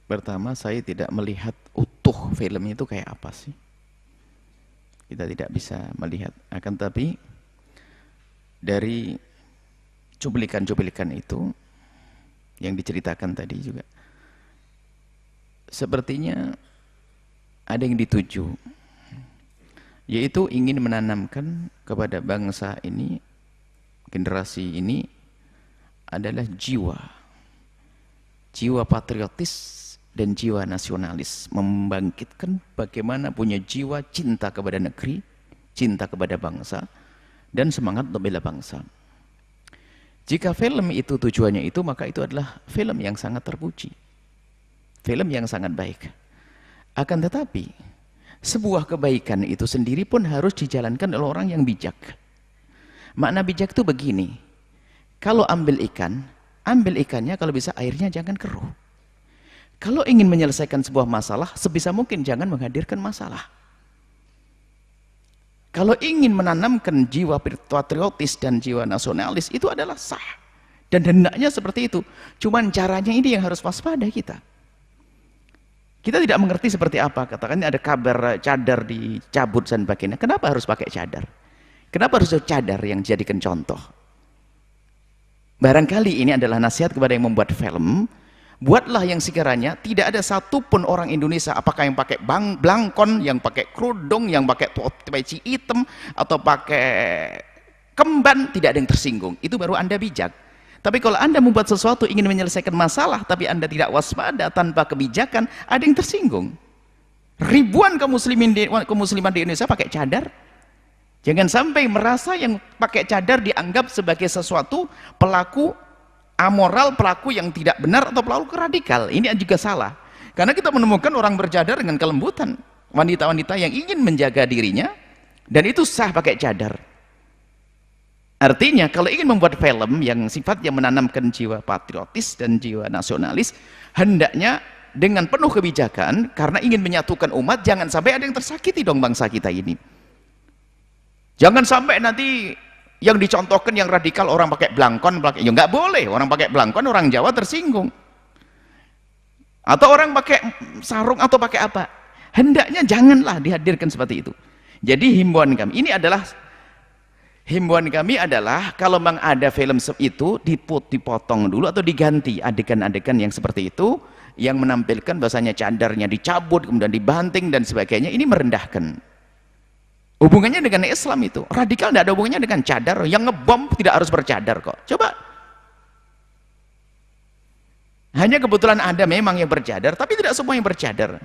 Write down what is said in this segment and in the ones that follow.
Pertama, saya tidak melihat utuh film itu kayak apa sih. Kita tidak bisa melihat. Akan tapi dari cuplikan-cuplikan itu yang diceritakan tadi juga, sepertinya ada yang dituju, yaitu ingin menanamkan kepada bangsa ini, generasi ini, adalah jiwa patriotis dan jiwa nasionalis, membangkitkan bagaimana punya jiwa cinta kepada negeri, cinta kepada bangsa, dan semangat untuk bela bangsa. Jika film itu tujuannya itu, maka itu adalah film yang sangat terpuji, film yang sangat baik. Akan tetapi sebuah kebaikan itu sendiri pun harus dijalankan oleh orang yang bijak. Makna bijak itu begini, kalau ambil ikan, ambil ikannya kalau bisa airnya jangan keruh. Kalau ingin menyelesaikan sebuah masalah, sebisa mungkin jangan menghadirkan masalah. Kalau ingin menanamkan jiwa patriotis dan jiwa nasionalis, itu adalah sah. Dan hendaknya seperti itu. Cuman caranya ini yang harus waspada kita. Kita tidak mengerti seperti apa. Katakan ada kabar cadar dicabut dan sebagainya. Kenapa harus pakai cadar? Kenapa harus cadar yang dijadikan contoh? Barangkali ini adalah nasihat kepada yang membuat film. Buatlah yang sekiranya tidak ada satupun orang Indonesia, apakah yang pakai blangkon, yang pakai kerudung, yang pakai peci hitam, atau pakai kemban, tidak ada yang tersinggung. Itu baru Anda bijak. Tapi kalau Anda membuat sesuatu ingin menyelesaikan masalah, tapi Anda tidak waspada tanpa kebijakan, ada yang tersinggung. Ribuan kaum musliman di Indonesia pakai cadar. Jangan sampai merasa yang pakai cadar dianggap sebagai sesuatu pelaku amoral, pelaku yang tidak benar, atau pelaku radikal. Ini juga salah, karena kita menemukan orang bercadar dengan kelembutan, wanita-wanita yang ingin menjaga dirinya, dan itu sah pakai cadar. Artinya kalau ingin membuat film yang sifatnya menanamkan jiwa patriotis dan jiwa nasionalis, hendaknya dengan penuh kebijakan, karena ingin menyatukan umat. Jangan sampai ada yang tersakiti dong bangsa kita ini. Jangan sampai nanti yang dicontohkan yang radikal orang pakai blangkon, ya nggak boleh. Orang pakai blangkon, orang Jawa tersinggung. Atau orang pakai sarung atau pakai apa, hendaknya janganlah dihadirkan seperti itu. Jadi himbauan kami adalah kalau memang ada film itu dipotong dulu atau diganti adegan-adegan yang seperti itu, yang menampilkan bahasanya cadarnya dicabut kemudian dibanting dan sebagainya. Ini merendahkan. Hubungannya dengan Islam itu radikal, tidak ada hubungannya dengan cadar. Yang ngebom tidak harus bercadar kok. Coba, hanya kebetulan ada memang yang bercadar, tapi tidak semua yang bercadar.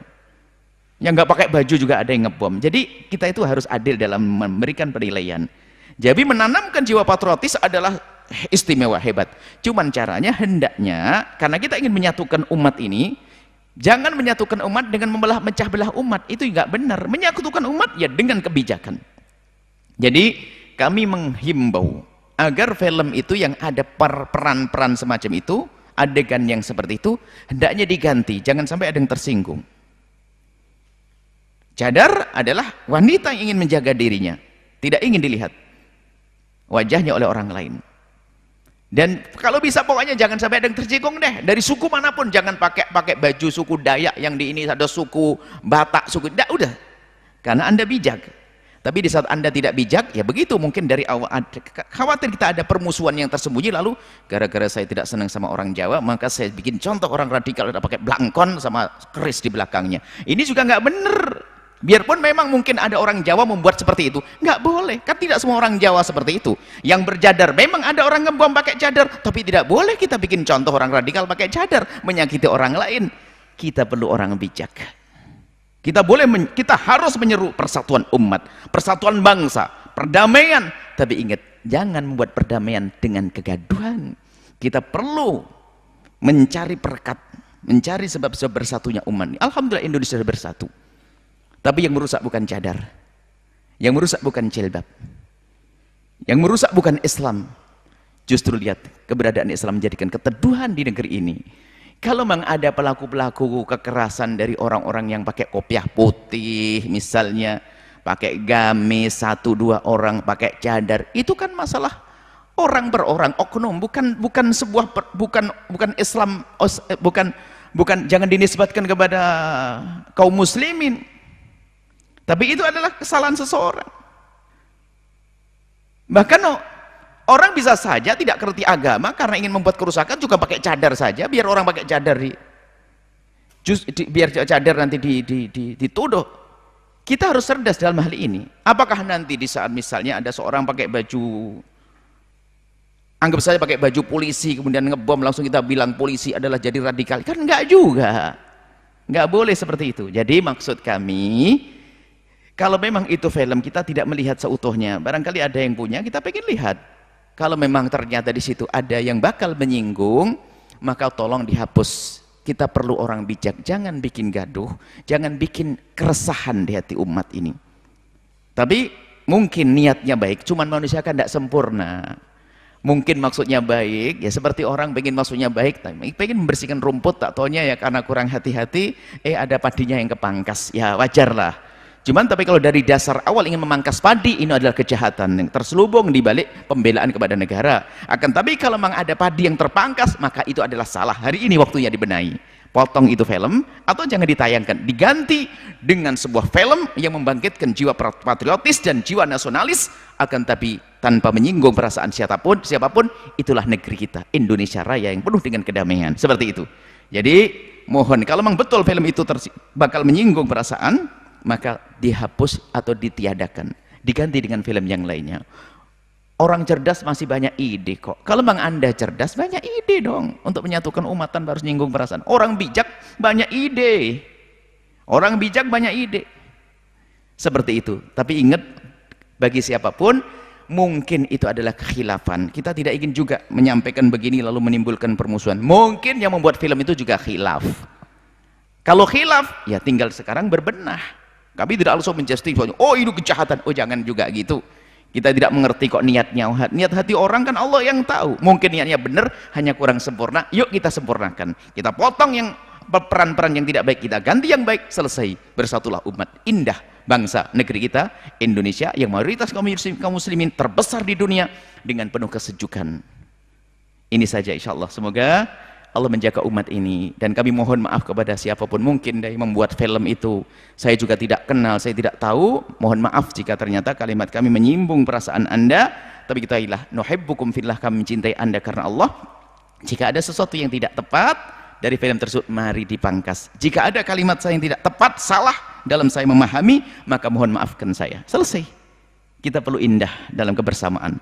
Yang nggak pakai baju juga ada yang ngebom. Jadi kita itu harus adil dalam memberikan penilaian. Jadi menanamkan jiwa patriotis adalah istimewa, hebat. Cuman caranya hendaknya, karena kita ingin menyatukan umat ini, jangan menyatukan umat dengan memecah belah umat. Itu nggak benar. Menyatukan umat ya dengan kebijakan. Jadi kami menghimbau agar film itu yang ada peran-peran semacam itu, adegan yang seperti itu, hendaknya diganti. Jangan sampai ada yang tersinggung. Cadar adalah wanita yang ingin menjaga dirinya, tidak ingin dilihat wajahnya oleh orang lain. Dan kalau bisa pokoknya jangan sampai ada yang tersinggung deh, dari suku manapun. Jangan pakai baju suku Dayak, yang di ini ada suku Batak, suku udah, karena Anda bijak. Tapi di saat Anda tidak bijak, ya begitu, mungkin dari awal khawatir kita ada permusuhan yang tersembunyi, lalu gara-gara saya tidak senang sama orang Jawa, maka saya bikin contoh orang radikal ada pakai blangkon sama keris di belakangnya. Ini juga nggak bener. Biarpun memang mungkin ada orang Jawa membuat seperti itu, nggak boleh, kan tidak semua orang Jawa seperti itu. Yang bercadar, memang ada orang ngebom pakai cadar, tapi tidak boleh kita bikin contoh orang radikal pakai cadar, menyakiti orang lain. Kita perlu orang bijak. Kita harus menyeru persatuan umat, persatuan bangsa, perdamaian. Tapi ingat, jangan membuat perdamaian dengan kegaduhan. Kita perlu mencari perekat, mencari sebab-sebab bersatunya umat. Alhamdulillah Indonesia sudah bersatu. Tapi yang merusak bukan cadar, yang merusak bukan jilbab, yang merusak bukan Islam. Justru lihat, keberadaan Islam menjadikan keteduhan di negeri ini. Kalau memang ada pelaku-pelaku kekerasan dari orang-orang yang pakai kopiah putih misalnya, pakai gamis, 1-2 orang pakai cadar, itu kan masalah orang per orang, oknum, bukan Islam, bukan bukan, jangan dinisbatkan kepada kaum muslimin, tapi itu adalah kesalahan seseorang. Bahkan orang bisa saja tidak ngerti agama karena ingin membuat kerusakan, juga pakai cadar saja, biar orang pakai cadar biar cadar nanti dituduh. Kita harus cerdas dalam hal ini. Apakah nanti di saat misalnya ada seorang pakai baju, anggap saja pakai baju polisi, kemudian ngebom, langsung kita bilang polisi adalah jadi radikal? Kan enggak juga, enggak boleh seperti itu. Jadi maksud kami, kalau memang itu film kita tidak melihat seutuhnya, barangkali ada yang punya, kita pengen lihat. Kalau memang ternyata di situ ada yang bakal menyinggung, maka tolong dihapus. Kita perlu orang bijak, jangan bikin gaduh, jangan bikin keresahan di hati umat ini. Tapi mungkin niatnya baik, cuman manusia kan tidak sempurna. Mungkin maksudnya baik, ya seperti orang pengen maksudnya baik, pengen membersihkan rumput, tak taunya ya karena kurang hati-hati, ada padinya yang kepangkas, ya wajarlah. Cuman tapi kalau dari dasar awal ingin memangkas padi, ini adalah kejahatan yang terselubung di balik pembelaan kepada negara. Akan tapi kalau memang ada padi yang terpangkas, maka itu adalah salah. Hari ini waktunya dibenahi. Potong itu film, atau jangan ditayangkan, diganti dengan sebuah film yang membangkitkan jiwa patriotis dan jiwa nasionalis, akan tapi tanpa menyinggung perasaan siapapun, itulah negeri kita, Indonesia Raya yang penuh dengan kedamaian. Seperti itu. Jadi mohon, kalau memang betul film itu bakal menyinggung perasaan, maka dihapus atau ditiadakan, diganti dengan film yang lainnya. Orang cerdas masih banyak ide kok. Kalau memang Anda cerdas, banyak ide dong untuk menyatukan umat tanpa harus nyinggung perasaan. Orang bijak banyak ide, orang bijak banyak ide seperti itu. Tapi ingat, bagi siapapun mungkin itu adalah kekhilafan. Kita tidak ingin juga menyampaikan begini lalu menimbulkan permusuhan. Mungkin yang membuat film itu juga khilaf. Kalau khilaf, ya tinggal sekarang berbenah. Kami tidak langsung menjustify, oh itu kejahatan, oh jangan juga gitu. Kita tidak mengerti kok niatnya, niat hati orang kan Allah yang tahu. Mungkin niatnya benar, hanya kurang sempurna, yuk kita sempurnakan. Kita potong yang peran-peran yang tidak baik, kita ganti yang baik, selesai. Bersatulah umat, indah bangsa negeri kita Indonesia yang mayoritas kaum muslimin terbesar di dunia dengan penuh kesejukan. Ini saja insya Allah, semoga Allah menjaga umat ini. Dan kami mohon maaf kepada siapapun mungkin dari membuat film itu. Saya juga tidak kenal, saya tidak tahu. Mohon maaf jika ternyata kalimat kami menyinggung perasaan Anda. Tapi ketahuilah, nuhibbukum fillah, kami mencintai Anda karena Allah. Jika ada sesuatu yang tidak tepat dari film tersebut, mari dipangkas. Jika ada kalimat saya yang tidak tepat, salah dalam saya memahami, maka mohon maafkan saya. Selesai. Kita perlu indah dalam kebersamaan.